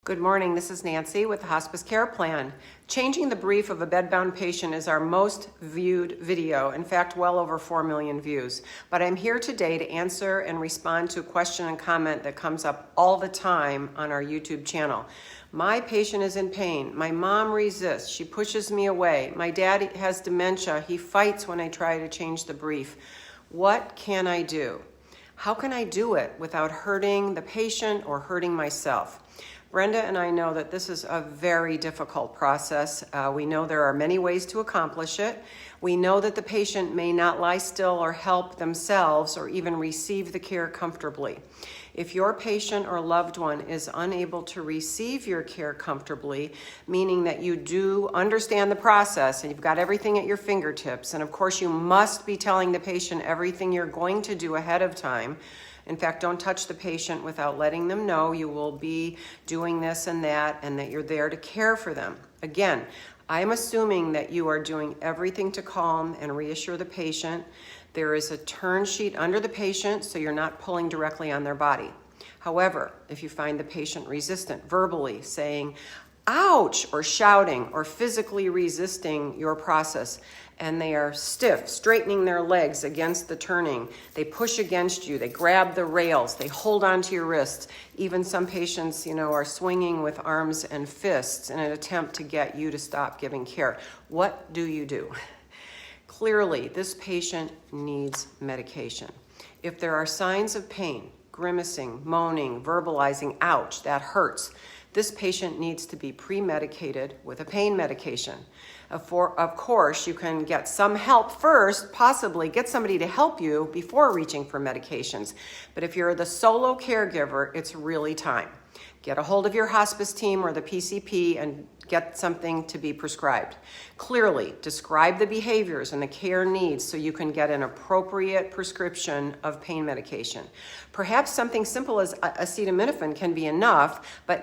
Good morning, this is Nancy with the Hospice Care Plan. Changing the brief of a bedbound patient is our most viewed video, in fact, well over 4 million views. But I'm here today to answer and respond to a question and comment that comes up all the time on our YouTube channel. My patient is in pain. My mom resists. She pushes me away. My dad has dementia. He fights when I try to change the brief. What can I do? How can I do it without hurting the patient or hurting myself? Brenda and I know that this is a very difficult process. We know there are many ways to accomplish it. We know that the patient may not lie still or help themselves or even receive the care comfortably. If your patient or loved one is unable to receive your care comfortably, meaning that you do understand the process and you've got everything at your fingertips, and of course you must be telling the patient everything you're going to do ahead of time. In fact, don't touch the patient without letting them know you will be doing this and that you're there to care for them. Again, I'm assuming that you are doing everything to calm and reassure the patient. There is a turn sheet under the patient so you're not pulling directly on their body. However, if you find the patient resistant, verbally saying, ouch, or shouting, or physically resisting your process, and they are stiff, straightening their legs against the turning, they push against you, they grab the rails, they hold onto your wrists. Even some patients, are swinging with arms and fists in an attempt to get you to stop giving care. What do you do? Clearly, this patient needs medication. If there are signs of pain, grimacing, moaning, verbalizing, ouch, that hurts, this patient needs to be pre-medicated with a pain medication. Of course, you can get some help first, possibly get somebody to help you before reaching for medications. But if you're the solo caregiver, it's really time. Get a hold of your hospice team or the PCP and get something to be prescribed. Clearly, describe the behaviors and the care needs so you can get an appropriate prescription of pain medication. Perhaps something simple as acetaminophen can be enough, but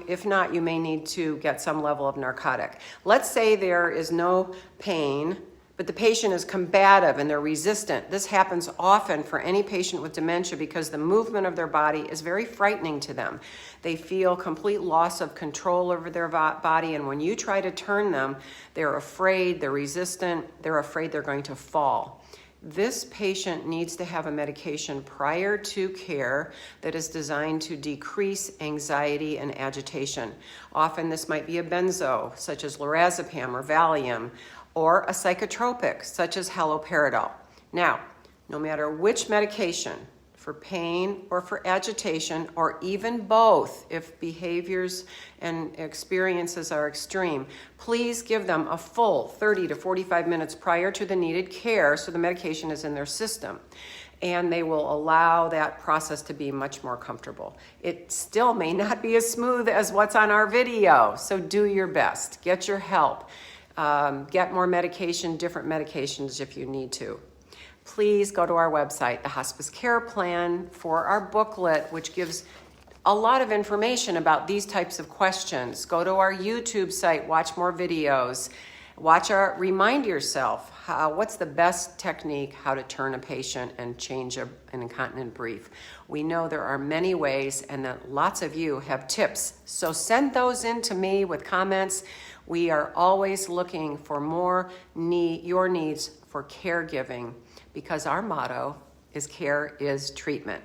if not, you may need to get some level of narcotic. Let's say there is no pain, but the patient is combative and they're resistant. This happens often for any patient with dementia because the movement of their body is very frightening to them. They feel complete loss of control over their body, and when you try to turn them, they're afraid, they're resistant, they're afraid they're going to fall. This patient needs to have a medication prior to care that is designed to decrease anxiety and agitation. Often this might be a benzo, such as lorazepam or Valium, or a psychotropic, such as haloperidol. Now, no matter which medication, for pain or for agitation, or even both, if behaviors and experiences are extreme, please give them a full 30 to 45 minutes prior to the needed care so the medication is in their system. And they will allow that process to be much more comfortable. It still may not be as smooth as what's on our video, so do your best. Get your help. Get more medication, different medications if you need to. Please go to our website, the Hospice Care Plan, for our booklet, which gives a lot of information about these types of questions. Go to our YouTube site, watch more videos. Remind yourself, what's the best technique, how to turn a patient and change an incontinent brief. We know there are many ways and that lots of you have tips. So send those in to me with comments. We are always looking for your needs for caregiving because our motto is care is treatment.